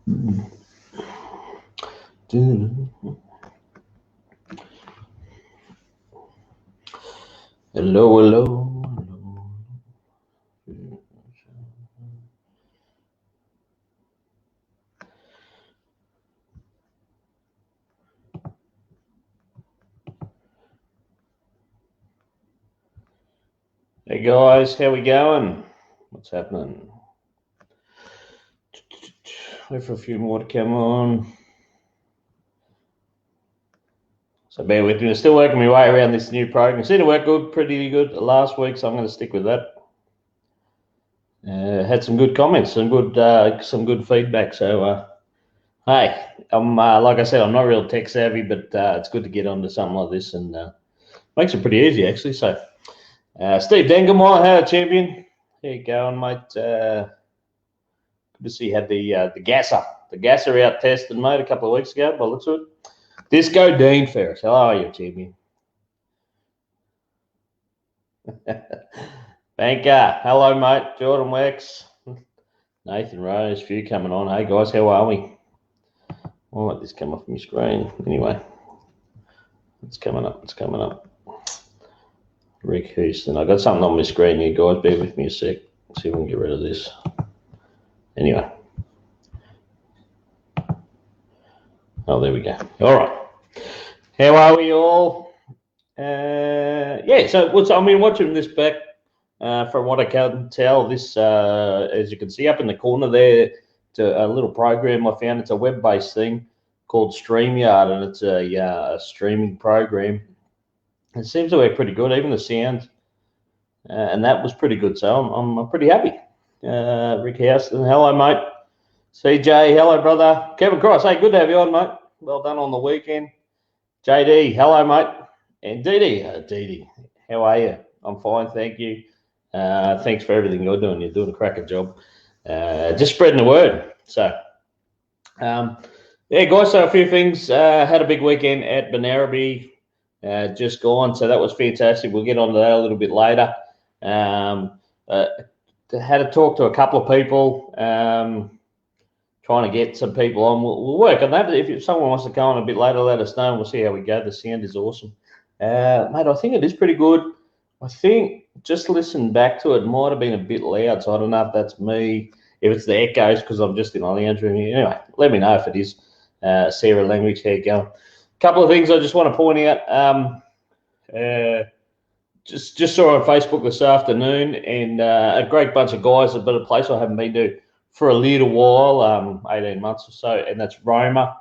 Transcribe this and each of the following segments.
Hello, hello. Hey guys, how we going? What's happening? Wait for a few more to come on. So bear with me. I'm still working my way around this new program. It seemed to work good, pretty good last week, so I'm going to stick with that. Had some good comments, some good feedback. So hey, I'm like I said, I'm not real tech savvy, but it's good to get onto something like this, and makes it pretty easy actually. So Steve Dengemore, how champion? How you going, mate? Good to see you had the gasser out testing, mate, a couple of weeks ago. By the looks of it. Disco Dean Ferris, how are you, champion? Banker, hello, mate. Jordan Wex, Nathan Rose, few coming on. Hey guys, how are we? I'll let this come off my screen. Anyway, it's coming up. It's coming up. Rick Houston. I got something on my screen here, guys. Bear with me a sec. See if we can get rid of this. Anyway. Oh, there we go. All right. How are we all? Yeah, so watching this back, from what I can tell, this, as you can see up in the corner there, it's a little program I found. It's a web-based thing called StreamYard, and it's a streaming program. It seems to work pretty good, even the sound, and that was pretty good. So I'm pretty happy. Rick Houston, hello, mate. CJ, hello, brother. Kevin Cross, hey, good to have you on, mate. Well done on the weekend. JD, hello, mate. And Dee, how are you? I'm fine, thank you. Thanks for everything you're doing. You're doing a cracking job. Just spreading the word. So, yeah, guys, so a few things. Had a big weekend at Benaraby, just gone, so that was fantastic. We'll get on to that a little bit later. Had to talk to a couple of people, trying to get some people on. We'll work on that. If someone wants to come on a bit later, let us know, and we'll see how we go. The sound is awesome. Mate, I think it is pretty good. I think just listening back to it might have been a bit loud, so I don't know if that's me, if it's the echoes, because I'm just in a lounge room here. Anyway, let me know if it is. Sarah Language, how you going? A couple of things I just want to point out. Just saw on Facebook this afternoon, and a great bunch of guys at a place I haven't been to for a little while, 18 months or so, and that's Roma.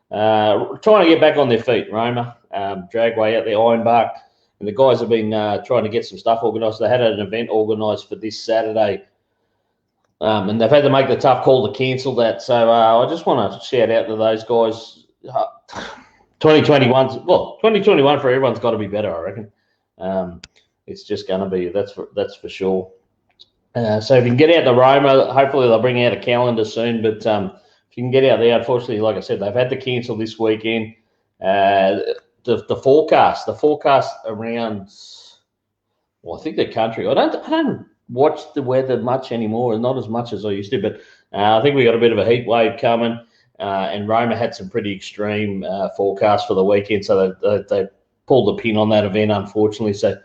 Trying to get back on their feet, Roma. Dragway out there, Ironbark. And the guys have been trying to get some stuff organised. They had an event organised for this Saturday, and they've had to make the tough call to cancel that. So I just want to shout out to those guys. 2021 for everyone's got to be better, I reckon. It's just going to be, that's for sure. So if you can get out to Roma, hopefully they'll bring out a calendar soon. But if you can get out there, unfortunately, like I said, they've had to cancel this weekend. The forecast around, well, I think the country. I don't watch the weather much anymore, not as much as I used to. But I think we got a bit of a heat wave coming, and Roma had some pretty extreme forecasts for the weekend, so they pulled the pin on that event, unfortunately. So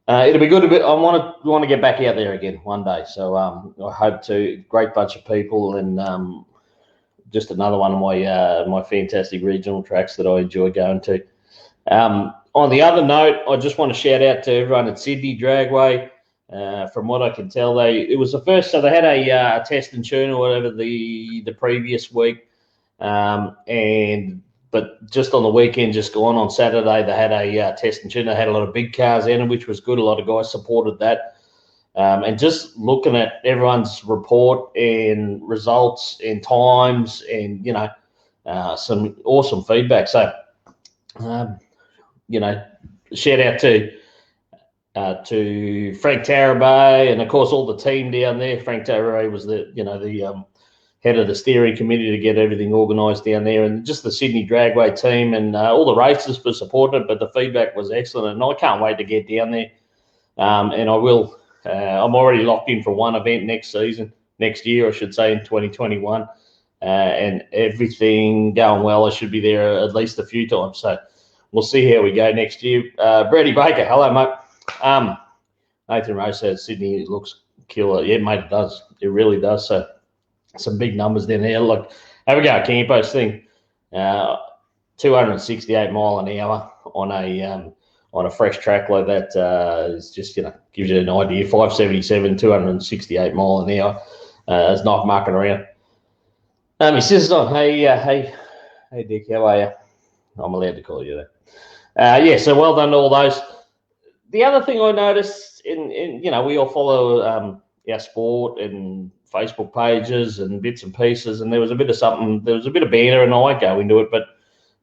it'll be good. I want to get back out there again one day. So I hope to. Great bunch of people, and just another one of my fantastic regional tracks that I enjoy going to. On the other note, I just want to shout out to everyone at Sydney Dragway. From what I can tell, it was the first. So they had a test and tune or whatever the previous week, but just on the weekend, just gone on Saturday, they had a test and tune. They had a lot of big cars in, which was good. A lot of guys supported that. And just looking at everyone's report and results and times and, some awesome feedback. So, shout out to Frank Tarabay and, of course, all the team down there. Frank Tarabay was the head of the steering committee to get everything organised down there, and just the Sydney Dragway team and all the races for supporting it, but the feedback was excellent, and I can't wait to get down there. And I will. I'm already locked in for one event next year, I should say, in 2021. and everything going well. I should be there at least a few times. So we'll see how we go next year. Brady Baker, hello, mate. Nathan Rose says Sydney looks killer. Yeah, mate, it does. It really does. So some big numbers down there. Look, have a go at Campo's thing. 268 mile an hour on a fresh track like that is just, gives you an idea. 577, 268 mile an hour. It's not mucking around. My sister's on. Hey, Dick, how are you? I'm allowed to call you that. Yeah, so well done to all those. The other thing I noticed we all follow our sport and Facebook pages and bits and pieces, and there was a bit of banner, and I won't go into it, but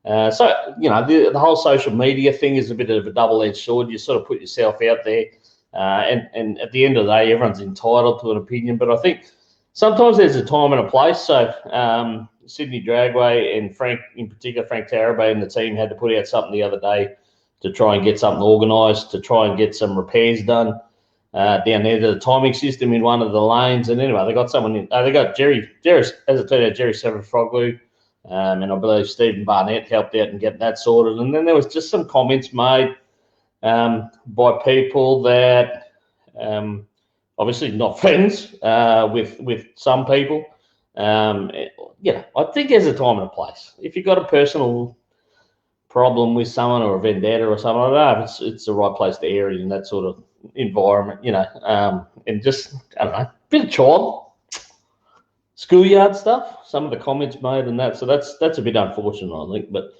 the whole social media thing is a bit of a double-edged sword. You sort of put yourself out there, and at the end of the day, everyone's entitled to an opinion, but I think sometimes there's a time and a place. So Sydney Dragway and Frank, in particular, Frank Tarabay and the team had to put out something the other day to try and get something organised, to try and get some repairs done down there to the timing system in one of the lanes. And anyway, they got someone in. They got Jerry, as it turned out, Jerry Severfroglu, and I believe Stephen Barnett helped out and get that sorted. And then there was just some comments made by people that obviously not friends with some people. I think there's a time and a place. If you've got a personal problem with someone or a vendetta or something, I don't know if it's the right place to air it in that sort of environment, and just, I don't know, a bit of child schoolyard stuff, some of the comments made and that. So that's a bit unfortunate, I think, but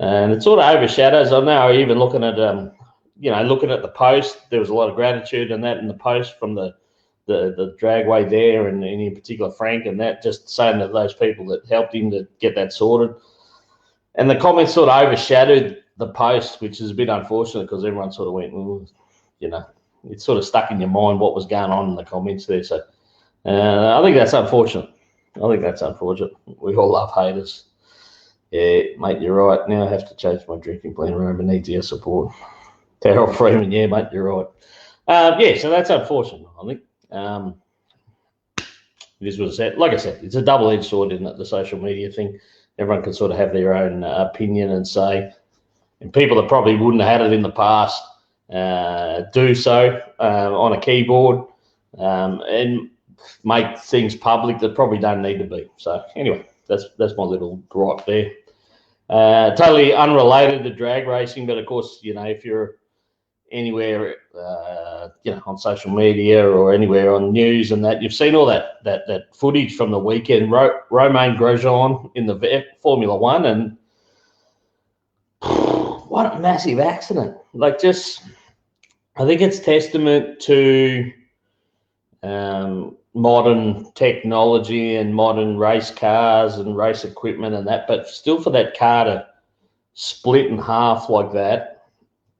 and it sort of overshadows. I know, even looking at the post, there was a lot of gratitude and that in the post from the dragway there, and in particular Frank, and that, just saying that those people that helped him to get that sorted. And the comments sort of overshadowed the post, which is a bit unfortunate because everyone sort of went, it's sort of stuck in your mind what was going on in the comments there. So I think that's unfortunate. We all love haters. Yeah, mate, you're right. Now I have to change my drinking plan. Roma needs your support. Terrell Freeman, yeah, mate, you're right. So that's unfortunate, I think. It is what I said. Like I said, it's a double-edged sword, isn't it, the social media thing. Everyone can sort of have their own opinion and say, and people that probably wouldn't have had it in the past do so on a keyboard and make things public that probably don't need to be. So anyway, that's my little gripe there. Totally unrelated to drag racing, but of course, if you're anywhere, on social media or anywhere on news and that, you've seen all that footage from the weekend. Romain Grosjean in the Formula One, and what a massive accident! I think it's testament to modern technology and modern race cars and race equipment and that, but still for that car to split in half like that.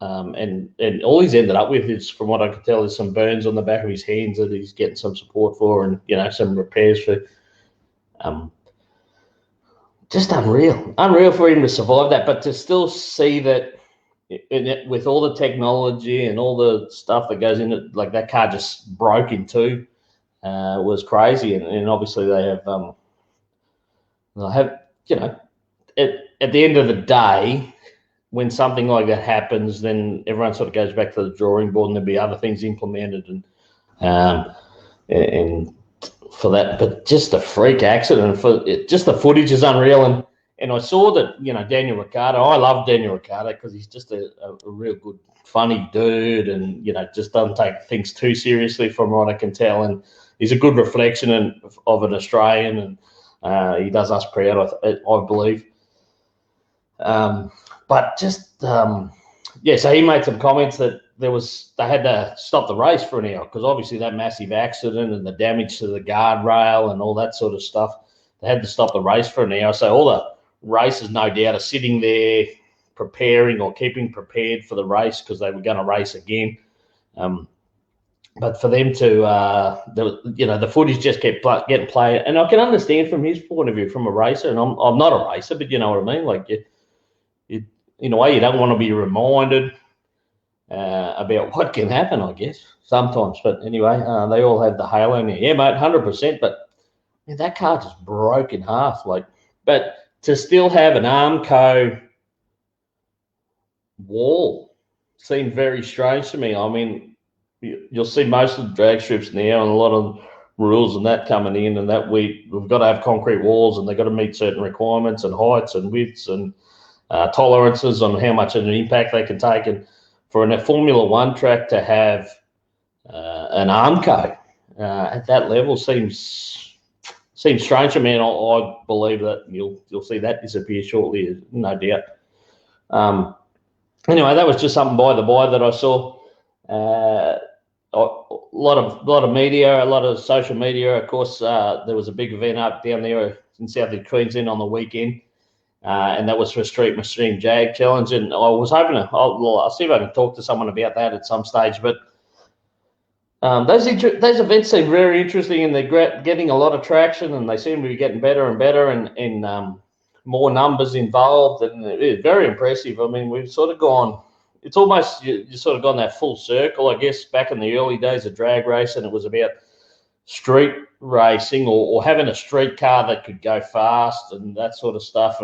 And all he's ended up with is, from what I could tell, is some burns on the back of his hands that he's getting some support for, and some repairs for. Just unreal for him to survive that, but to still see that with all the technology and all the stuff that goes in it, like that car just broke in two, was crazy. And obviously they have at the end of the day, when something like that happens, then everyone sort of goes back to the drawing board, and there'll be other things implemented and for that. But just a freak accident. Just the footage is unreal, and I saw that Daniel Ricciardo. I love Daniel Ricciardo because he's just a real good, funny dude, and just doesn't take things too seriously, from what I can tell. And he's a good reflection of an Australian, and he does us proud, I believe. But just, so he made some comments that they had to stop the race for an hour because obviously that massive accident and the damage to the guardrail and all that sort of stuff, they had to stop the race for an hour. So all the racers, no doubt, are sitting there preparing or keeping prepared for the race because they were going to race again. But for them to, the footage just kept getting played. And I can understand from his point of view, from a racer, and I'm not a racer, but you know what I mean? Like, in a way, you don't want to be reminded about what can happen, I guess, sometimes. But anyway, they all have the halo in there. Yeah, mate, 100%. But Yeah, that car just broke in half. But to still have an Armco wall seemed very strange to me. I mean, you'll see most of the drag strips now, and a lot of rules and that coming in, and that we've got to have concrete walls, and they've got to meet certain requirements and heights and widths and tolerances on how much of an impact they can take. And for a Formula One track to have an Armco at that level seems strange to me, and I believe that you'll see that disappear shortly, no doubt. Anyway, that was just something by the by that I saw. A lot of media, a lot of social media. Of course, there was a big event up down there in South Queensland on the weekend, and that was for Street Machine Jag Challenge. And I was hoping I'll see if I can talk to someone about that at some stage. But those events seem very interesting, and they're getting a lot of traction, and they seem to be getting better and better, and more numbers involved, and it's very impressive. I mean, we've sort of gone. It's almost you sort of gone that full circle, I guess. Back in the early days of drag racing, it was about street racing or having a street car that could go fast and that sort of stuff,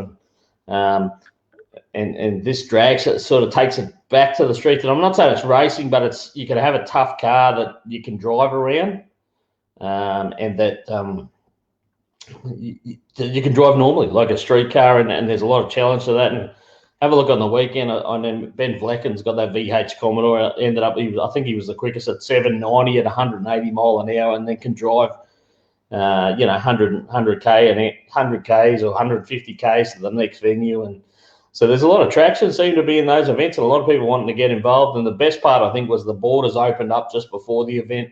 and this drag sort of takes it back to the streets. And I'm not saying it's racing, but you can have a tough car that you can drive around, and that you can drive normally like a street car, and there's a lot of challenge to that. And have a look on the weekend. I know Ben Vlecken's got that VH Commodore. Ended up, I think he was the quickest at 790 at 180 mile an hour, and then can drive, 100k and 100ks or 150ks to the next venue. And so there's a lot of traction seem to be in those events, and a lot of people wanting to get involved. And the best part, I think, was the borders opened up just before the event.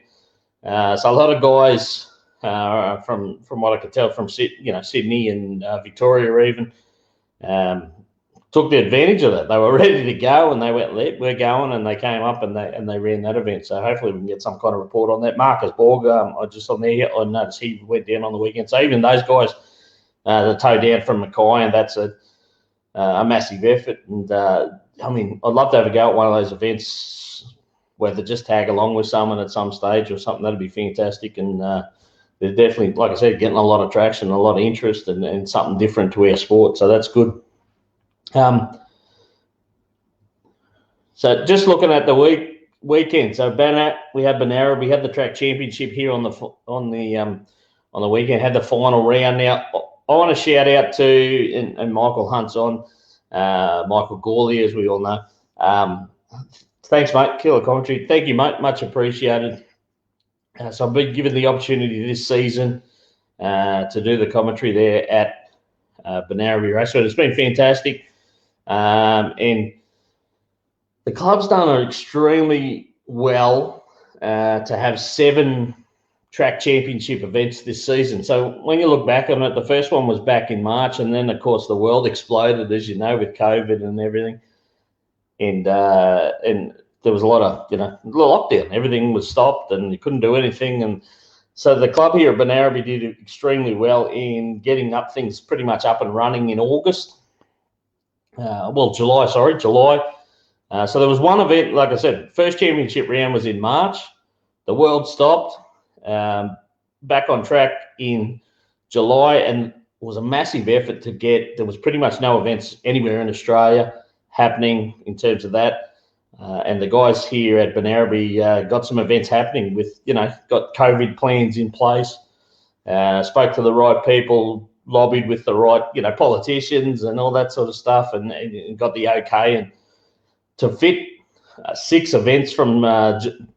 So a lot of guys, from what I could tell, from Sydney and Victoria even, took the advantage of that. They were ready to go, and they went, we're going, and they came up and they ran that event. So hopefully we can get some kind of report on that. Marcus Borg, I just on there, I noticed he went down on the weekend. So even those guys, the tow down from Mackay, and that's a massive effort. And I mean, I'd love to have a go at one of those events, whether just tag along with someone at some stage or something. That'd be fantastic. And they're definitely, like I said, getting a lot of traction, a lot of interest, and something different to our sport. So that's good. So just looking at the weekend, so we had Banara, we had the track championship here on the weekend, had the final round. Now I want to shout out to, and Michael Hunt's on, Michael Gawley, as we all know. Thanks, mate. Killer commentary. Thank you, mate. Much appreciated. So I've been given the opportunity this season to do the commentary there at Banara Race. So it's been fantastic. And the club's done extremely well to have 7 track championship events this season. So when you look back on it, the first one was back in March, and then of course the world exploded, as you know, with COVID and everything. And there was a lot of lockdown. Everything was stopped, and you couldn't do anything. And so the club here at Banara did extremely well in getting things pretty much up and running in August. July. So there was one event, like I said, first championship round was in March. The world stopped, back on track in July, and it was a massive effort to get. There was pretty much no events anywhere in Australia happening in terms of that. And the guys here at Banara got some events happening with, got COVID plans in place, spoke to the right people, lobbied with the right, politicians and all that sort of stuff, and got the okay. And to fit 6 events from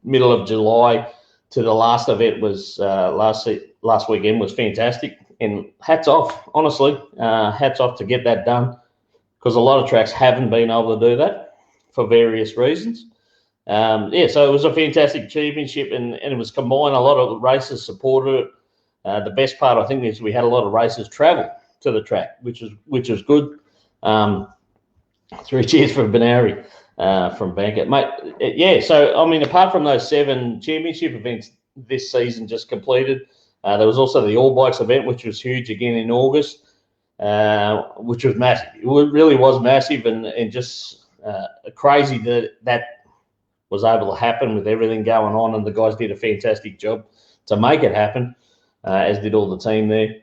middle of July to the last event was last weekend was fantastic. And hats off, honestly, hats off to get that done, because a lot of tracks haven't been able to do that for various reasons. So it was a fantastic championship, and it was combined. A lot of races supported it. The best part, I think, is we had a lot of races travel to the track, which is good. 3 cheers for Banari from Bankit, mate. So I mean, apart from those 7 championship events this season just completed, there was also the All Bikes event, which was huge again in August, which was massive. It really was massive, and just crazy that was able to happen with everything going on, and the guys did a fantastic job to make it happen. as did all the team there.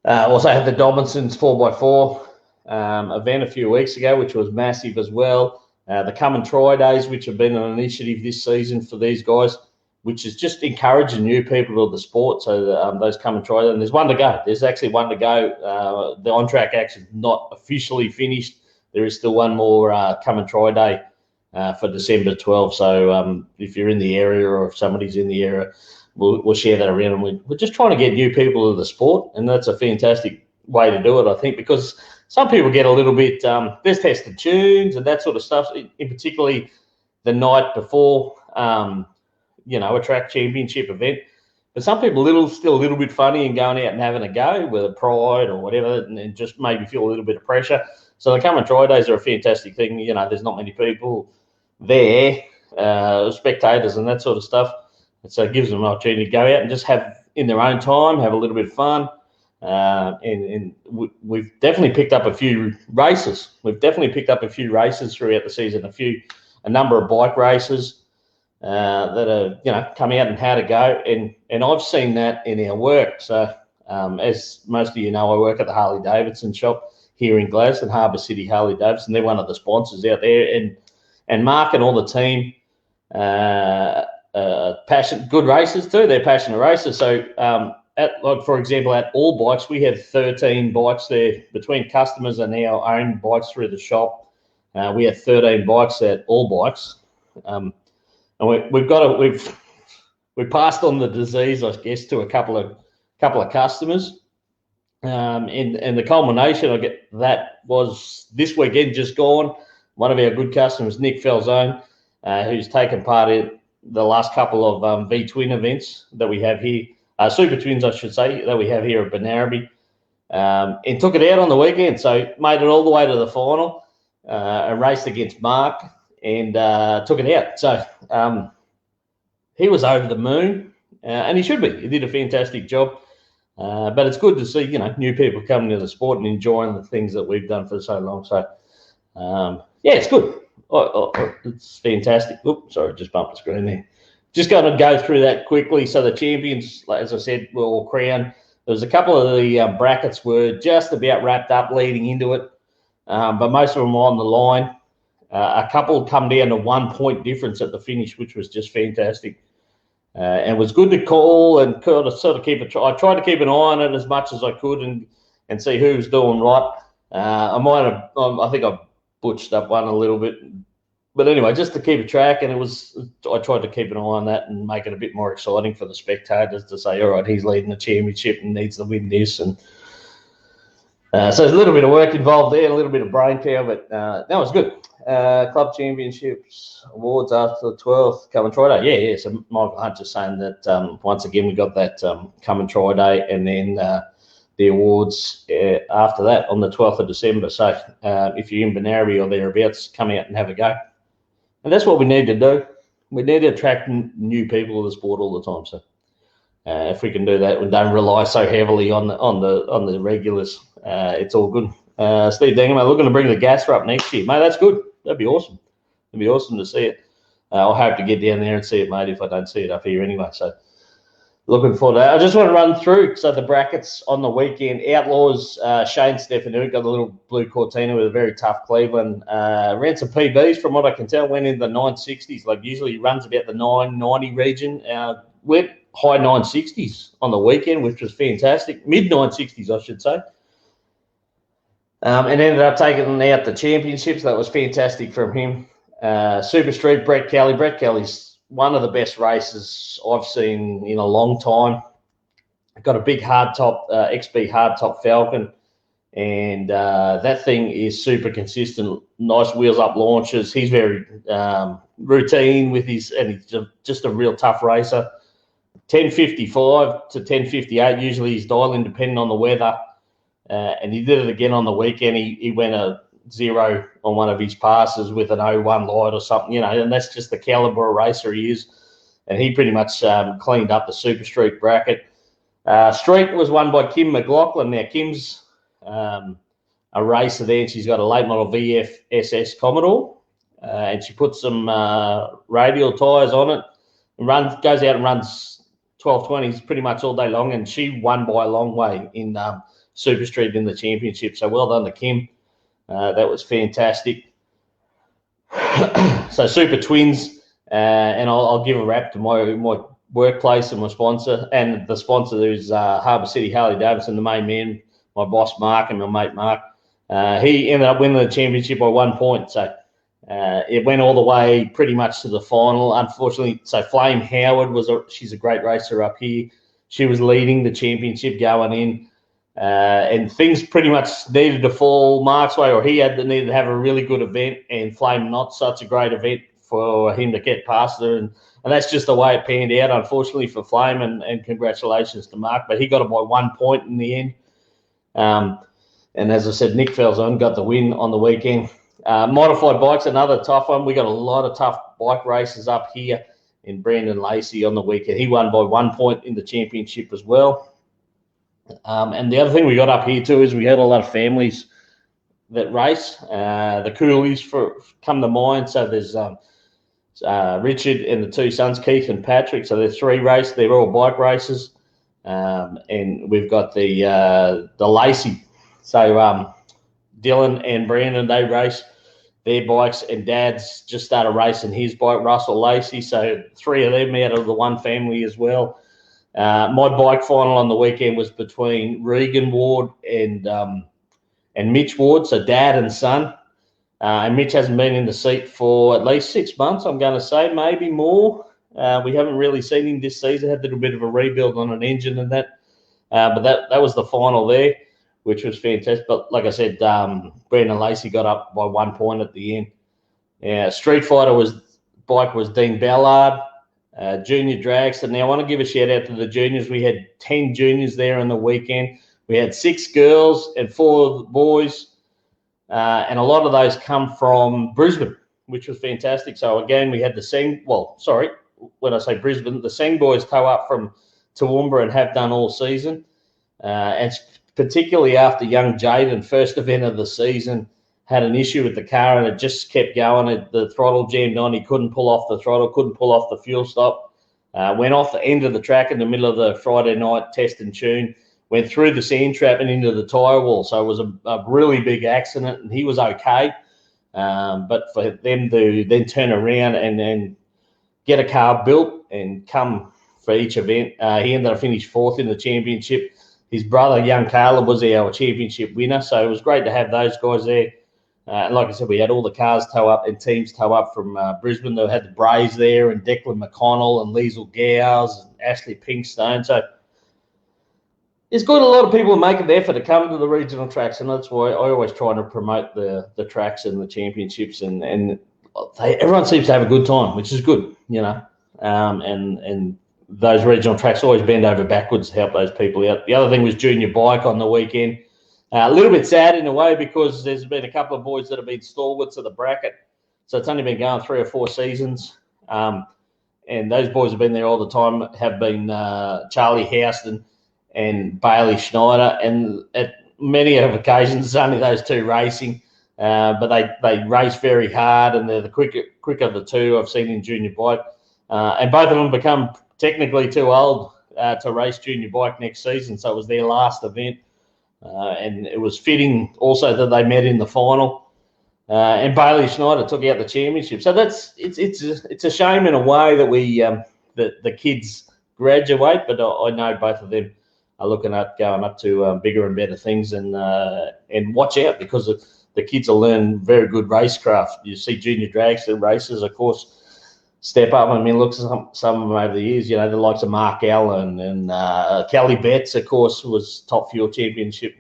Also had the Dobinsons 4x4 event a few weeks ago, which was massive as well. The Come and Try Days, which have been an initiative this season for these guys, which is just encouraging new people to the sport. So those Come and Try, and there's one to go. There's actually one to go. The on-track action is not officially finished. There is still one more Come and Try Day for December 12th. So if you're in the area or if somebody's in the area, we'll share that around. And we're just trying to get new people to the sport, and that's a fantastic way to do it, I think, because some people get a little bit, there's tested tunes and that sort of stuff, in particularly the night before, a track championship event. But some people still a little bit funny and going out and having a go with a pride or whatever, and just maybe feel a little bit of pressure. So the Come and Try Days are a fantastic thing. There's not many people there, spectators and that sort of stuff. And so it gives them an opportunity to go out and just have, in their own time, have a little bit of fun. And we've definitely picked up a few races. We've definitely picked up a few races throughout the season, a number of bike races that are, come out and how to go. And I've seen that in our work. So as most of you know, I work at the Harley Davidson shop here in Gladstone, Harbour City Harley Davidson. They're one of the sponsors out there. And Mark and all the team, good races too. They're passionate racers. So for example, at All Bikes, we have 13 bikes there between customers and our own bikes through the shop. We have 13 bikes at All Bikes, and we've passed on the disease, I guess, to a couple of customers. And the culmination of that was this weekend just gone. One of our good customers, Nick Falzone, who's taken part in the last couple of V-Twin events that we have here. Super Twins, I should say, that we have here at Benaraby, and took it out on the weekend. So made it all the way to the final and raced against Mark and took it out. So he was over the moon, and he should be. He did a fantastic job. But it's good to see, new people coming to the sport and enjoying the things that we've done for so long. So, it's good. It's fantastic. Oops, sorry, just bumped the screen there. Just going to go through that quickly. So the champions, as I said, were all crowned. There was a couple of the brackets were just about wrapped up leading into it, but most of them were on the line. A couple come down to 1 point difference at the finish, which was just fantastic. And it was good to call and sort of keep it. I tried to keep an eye on it as much as I could and see who was doing right. I think I butched up one a little bit. But anyway, just to keep a track, and I tried to keep an eye on that and make it a bit more exciting for the spectators to say, all right, he's leading the championship and needs to win this. And so there's a little bit of work involved there, a little bit of brain power, but that was good. Club Championships awards after the 12th, Come and Try Day. Yeah. So Michael Hunt just saying that once again we got that Come and Try Day, and then the awards after that on the 12th of December. So if you're in Benaraby or thereabouts, come out and have a go. And that's what we need to do. We need to attract new people to the sport all the time. So if we can do that, we don't rely so heavily on the regulars. It's all good. Steve Dingham, looking to bring the Gasser up next year, mate. That's good. That'd be awesome. It'd be awesome to see it. I hope to get down there and see it, mate. If I don't see it up here anyway, so looking forward to that. I just want to run through the brackets on the weekend. Outlaws, Shane Stefanou got a little blue Cortina with a very tough Cleveland. Ran some PBs from what I can tell. Went in the 960s. Like usually he runs about the 990 region. Went high 960s on the weekend, which was fantastic. Mid 960s, I should say. And ended up taking out the championships. That was fantastic from him. Super Street, Brett Kelly. Brett Kelly's one of the best races I've seen in a long time. Got a big hardtop, XB hardtop Falcon, and that thing is super consistent. Nice wheels up launches. He's very routine with his, and he's just a real tough racer. 10:55 to 10:58. Usually he's dialing depending on the weather. And he did it again on the weekend. He went a 0 on one of his passes with an 01 light or something, and that's just the caliber of racer he is. And he pretty much cleaned up the Super Street bracket. Street was won by Kim McLaughlin. Now, Kim's a racer there, and she's got a late model VF SS Commodore, and she put some radial tyres on it and goes out and runs 12.20s pretty much all day long, and she won by a long way in Super Street in the championship. So well done to Kim. That was fantastic. So Super Twins, and I'll give a wrap to my workplace and my sponsor, and the sponsor who's Harbour City Harley Davidson, the main man, my boss Mark and my mate Mark. He ended up winning the championship by 1 point. So it went all the way pretty much to the final. Unfortunately, so Flame Howard she's a great racer up here. She was leading the championship going in. And things pretty much needed to fall Mark's way, or he needed to have a really good event, and Flame not such a great event for him to get past her. And that's just the way it panned out, unfortunately, for Flame, and congratulations to Mark. But he got it by 1 point in the end. And as I said, Nick Felzon got the win on the weekend. Modified bikes, another tough one. We got a lot of tough bike races up here in Brandon Lacey on the weekend. He won by 1 point in the championship as well. And the other thing we got up here too is we had a lot of families that race. The Coolies come to mind. So there's Richard and the two sons, Keith and Patrick. So there's 3 races. They're all bike races. And we've got the Lacey. So Dylan and Brandon, they race their bikes, and Dad's just started racing his bike, Russell Lacey. So 3 of them out of the one family as well. My bike final on the weekend was between Regan Ward and Mitch Ward, so dad and son. And Mitch hasn't been in the seat for at least 6 months, I'm going to say, maybe more. We haven't really seen him this season. Had a little bit of a rebuild on an engine and that. But that was the final there, which was fantastic. But like I said, Brandon Lacey got up by 1 point at the end. Street Fighter bike was Dean Ballard. Junior dragster. Now, I want to give a shout out to the juniors. We had 10 juniors there on the weekend. We had 6 girls and 4 boys, and a lot of those come from Brisbane, which was fantastic. So, again, we had when I say Brisbane, the Seng boys tow up from Toowoomba and have done all season. And particularly after young Jaden, first event of the season, had an issue with the car and it just kept going. The throttle jammed on. He couldn't pull off the throttle, couldn't pull off the fuel stop. Went off the end of the track in the middle of the Friday night test and tune, went through the sand trap and into the tyre wall. So it was a really big accident, and he was okay. But for them to then turn around and then get a car built and come for each event, he ended up finishing 4th in the championship. His brother, young Caleb, was our championship winner. So it was great to have those guys there. And like I said, we had all the cars tow up and teams tow up from Brisbane. They had the Brays there, and Declan McConnell and Liesl Gowes and Ashley Pinkstone. So it's got a lot of people making the effort to come to the regional tracks, and that's why I always try to promote the tracks and the championships, and everyone seems to have a good time, which is good, you know. And those regional tracks always bend over backwards to help those people out. The other thing was junior bike on the weekend. A little bit sad in a way, because there's been a couple of boys that have been stalwarts of the bracket. So it's only been going 3 or 4 seasons. And those boys have been there all the time, have been Charlie Houston and Bailey Schneider. And at many of occasions, it's only those 2 racing. But they race very hard, and they're the quicker of the 2 I've seen in junior bike. And both of them become technically too old to race junior bike next season. So it was their last event. And it was fitting also that they met in the final, and Bailey Schneider took out the championship. So it's a shame in a way that the kids graduate, but I know both of them are looking at going up to bigger and better things, and watch out, because the kids will learn very good racecraft. You see junior dragster races, of course, step up. I mean, look, some of them over the years, you know, the likes of Mark Allen and Kelly Betts, of course, was top fuel championship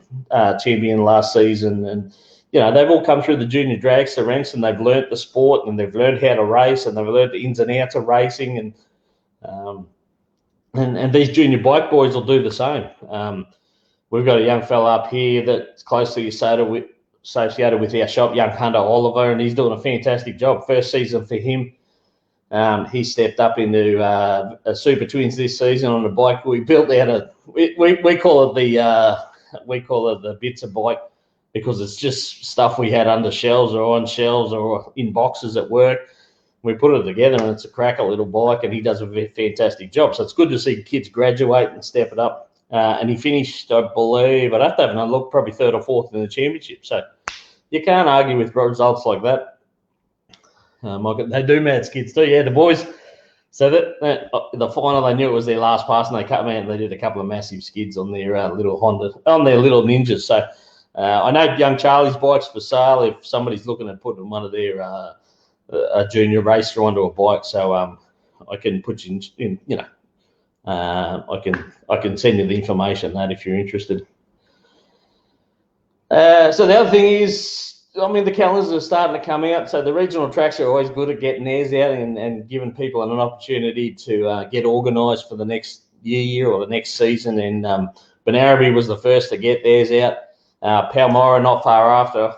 champion last season. And, you know, they've all come through the junior dragster ranks, and they've learnt the sport, and they've learned how to race, and they've learned the ins and outs of racing. And these junior bike boys will do the same. We've got a young fella up here that's closely associated with our shop, young Hunter Oliver, and he's doing a fantastic job. First season for him. He stepped up into a Super Twins this season on a bike we built out of. We call it the bits of bike, because it's just stuff we had under shelves or on shelves or in boxes at work. We put it together, and it's a cracker little bike, and he does a fantastic job. So it's good to see kids graduate and step it up. And he finished, I believe, I'd have to have another look, probably 3rd or 4th in the championship. So you can't argue with results like that. They do mad skids too. Yeah, the boys. So that the final, they knew it was their last pass, and they cut out and they did a couple of massive skids on their little Honda, on their little Ninjas. So I know young Charlie's bike's for sale if somebody's looking at putting one of their a junior racer onto a bike. So I can put you in, you know, I can send you the information that if you're interested. So the other thing is, I mean, the calendars are starting to come out. So the regional tracks are always good at getting theirs out and giving people an opportunity to get organised for the next year or the next season. And Benaraby was the first to get theirs out. Palmyra not far after,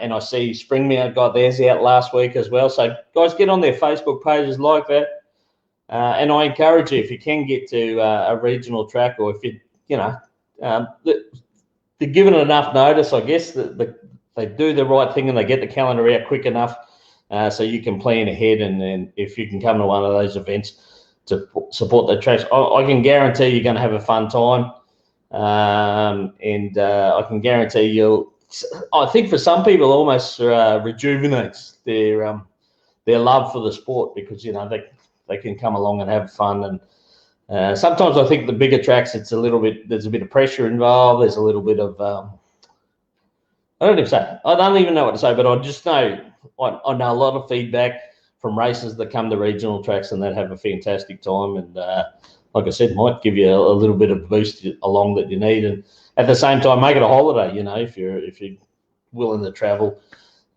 and I see Springmount got theirs out last week as well. So guys, get on their Facebook pages like that, and I encourage you, if you can get to a regional track, or if they're given enough notice, I guess that they do the right thing and they get the calendar out quick enough, so you can plan ahead. And if you can come to one of those events to support the tracks, I can guarantee you're going to have a fun time. And I can guarantee you'll. I think for some people, almost rejuvenates their love for the sport, because they can come along and have fun. And sometimes I think the bigger tracks, there's a bit of pressure involved. There's a little bit of I don't even know what to say, but I just know I know a lot of feedback from racers that come to regional tracks and that have a fantastic time. And like I said, might give you a little bit of boost along that you need, and at the same time make it a holiday. If you're willing to travel,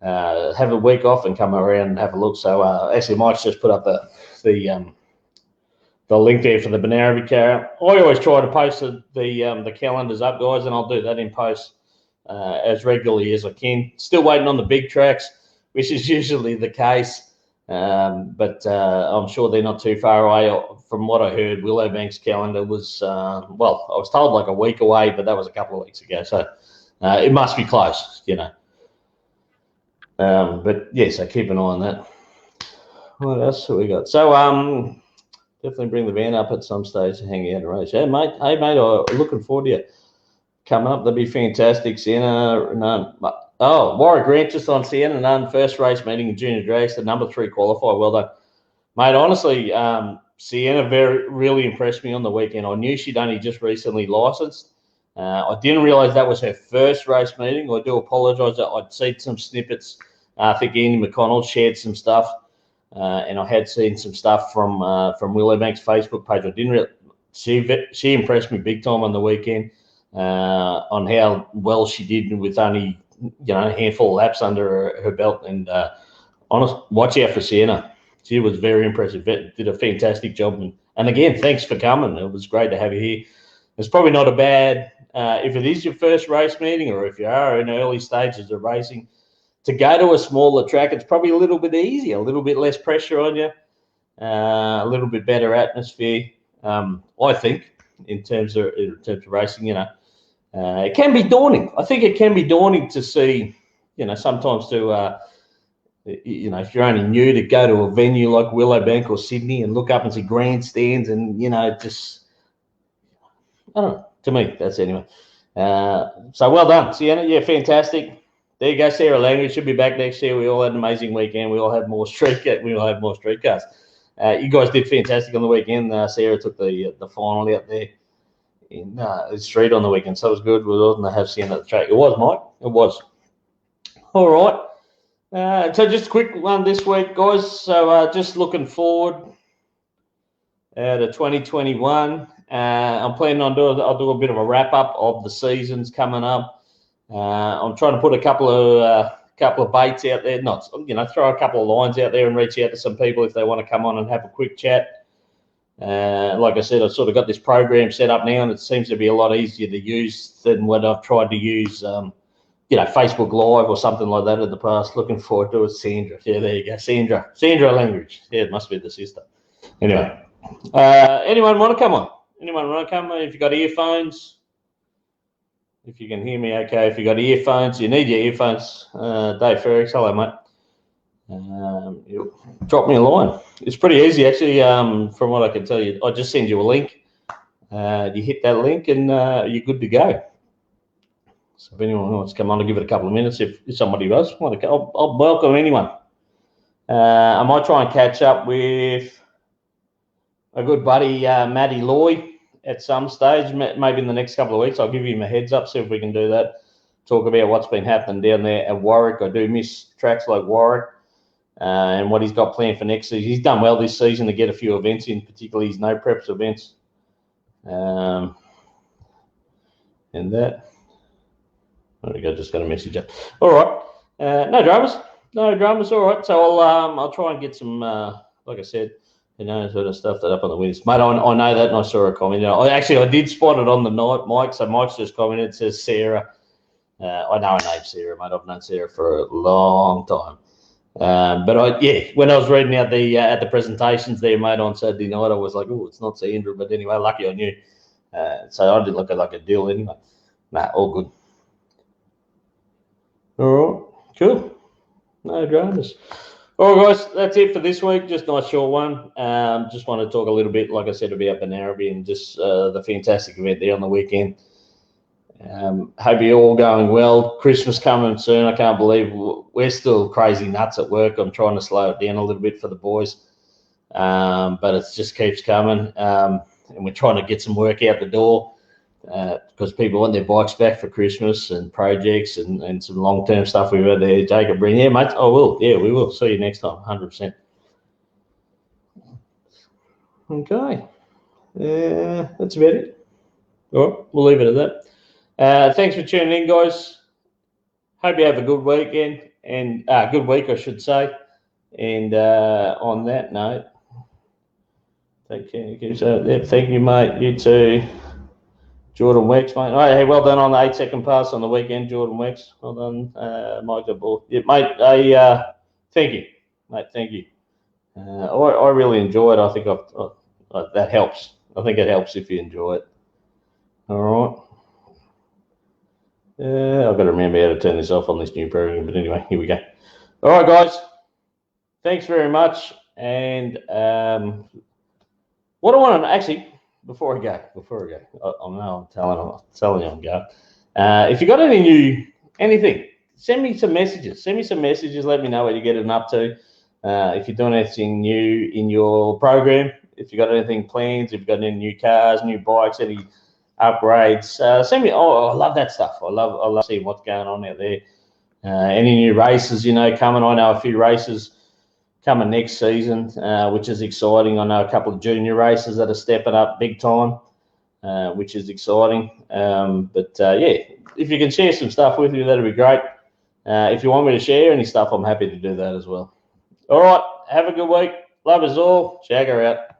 have a week off and come around and have a look. So actually, Mike's just put up the link there for the Benaraby car. I always try to post the calendars up, guys, and I'll do that in post as regularly as I can. Still waiting on the big tracks, which is usually the case. But I'm sure they're not too far away. From what I heard, Willowbank's calendar was, I was told like a week away, but that was a couple of weeks ago. So it must be close, But yeah, so keep an eye on that. What else have we got? So definitely bring the van up at some stage to hang out and race. Yeah, mate. Hey, mate, I'm looking forward to you coming up. That'd be fantastic. Sienna, Warwick Grant just on Sienna, Nunn, first race meeting in Junior Drags, the number 3 qualifier. Well done, mate. Honestly, Sienna really impressed me on the weekend. I knew she'd only just recently licensed. I didn't realise that was her first race meeting. I do apologise. I'd seen some snippets. I think Andy McConnell shared some stuff, and I had seen some stuff from Willowbank's Facebook page. I didn't she impressed me big time on the weekend on how well she did with only a handful of laps under her belt. And watch out for Sienna. She was very impressive. Did a fantastic job. And again, thanks for coming. It was great to have you here. It's probably not a bad, if it is your first race meeting, or if you are in early stages of racing, to go to a smaller track. It's probably a little bit easier, a little bit less pressure on you, a little bit better atmosphere. I think in terms of racing, it can be daunting. I think it can be daunting to see, sometimes to. If you're only new, to go to a venue like Willowbank or Sydney and look up and see grandstands and, just, I don't know, to me, that's anyway. So well done, Sienna. Yeah, fantastic. There you go, Sarah Langley. Should be back next year. We all had an amazing weekend. We all have more streetcars. You guys did fantastic on the weekend. Sarah took the final out there in the street on the weekend, so it was good. We wasn't to have Sienna at the track. It was, Mike. It was. All right. So just a quick one this week, guys. So just looking forward to 2021. I'm planning on I'll do a bit of a wrap up of the seasons coming up. I'm trying to put a couple of baits out there, throw a couple of lines out there and reach out to some people if they want to come on and have a quick chat. Like I said, I've sort of got this program set up now, and it seems to be a lot easier to use than what I've tried to use. Facebook Live or something like that in the past. Looking forward to it. Sandra. Yeah, there you go. Sandra Language. Yeah, it must be the sister. Anyway, anyone want to come on? Anyone want to come on? If you got earphones, if you can hear me okay. If you got earphones, you need your earphones. Dave Ferrix, hello, mate. you drop me a line. It's pretty easy, actually, from what I can tell you. I'll just send you a link. You hit that link and you're good to go. So if anyone wants to come on, I'll give it a couple of minutes. If somebody does want to, I'll welcome anyone. I might try and catch up with a good buddy, Matty Loy, at some stage, maybe in the next couple of weeks. I'll give him a heads up, see if we can do that. Talk about what's been happening down there at Warwick. I do miss tracks like Warwick and what he's got planned for next season. He's done well this season to get a few events in, particularly his no preps events. And that. There we go. Just got a message up. All right. No dramas. No dramas. All right. So I'll try and get some, like I said, sort of stuff that up on the winners. Mate, I know that, and I saw a comment. I did spot it on the night, Mike. So Mike's just commented. It says Sarah. I know her name's Sarah, mate. I've known Sarah for a long time. But when I was reading out at the presentations there, mate, on Saturday night, I was like, oh, it's not Sandra. But anyway, lucky I knew. So I didn't look at like a deal anyway. Nah, all good. All right, cool. No dramas. All right, guys, that's it for this week. Just a nice short one. Just want to talk a little bit, like I said, about Benarabi and just the fantastic event there on the weekend. Hope you're all going well. Christmas coming soon. I can't believe we're still crazy nuts at work. I'm trying to slow it down a little bit for the boys, but it just keeps coming. And we're trying to get some work out the door. Because people want their bikes back for Christmas and projects and some long-term stuff we've had there. Jacob, bring, yeah, mate, I will. Yeah, we will. See you next time, 100%. Okay. That's about it. All right, we'll leave it at that. Thanks for tuning in, guys. Hope you have a good weekend and good week, I should say. And on that note, thank you, mate. You too. Jordan Weeks, mate. Oh, hey, well done on the 8-second pass on the weekend, Jordan Weeks. Well done, Michael. Yeah, mate, thank you, mate. Thank you. I really enjoy it. I think that helps. I think it helps if you enjoy it. All right. I've got to remember how to turn this off on this new program. But anyway, here we go. All right, guys. Thanks very much. And what I want to actually. Before I go, I know I'm telling you I'm going. If you got anything, send me some messages. Let me know what you're getting up to. If you're doing anything new in your program, if you got anything planned, if you've got any new cars, new bikes, any upgrades, send me. Oh, I love that stuff. I love seeing what's going on out there. Any new races, coming. I know a few races coming next season, which is exciting. I know a couple of junior races that are stepping up big time, which is exciting. If you can share some stuff with me, that'd be great. If you want me to share any stuff, I'm happy to do that as well. All right, have a good week. Love us all. Shagga out.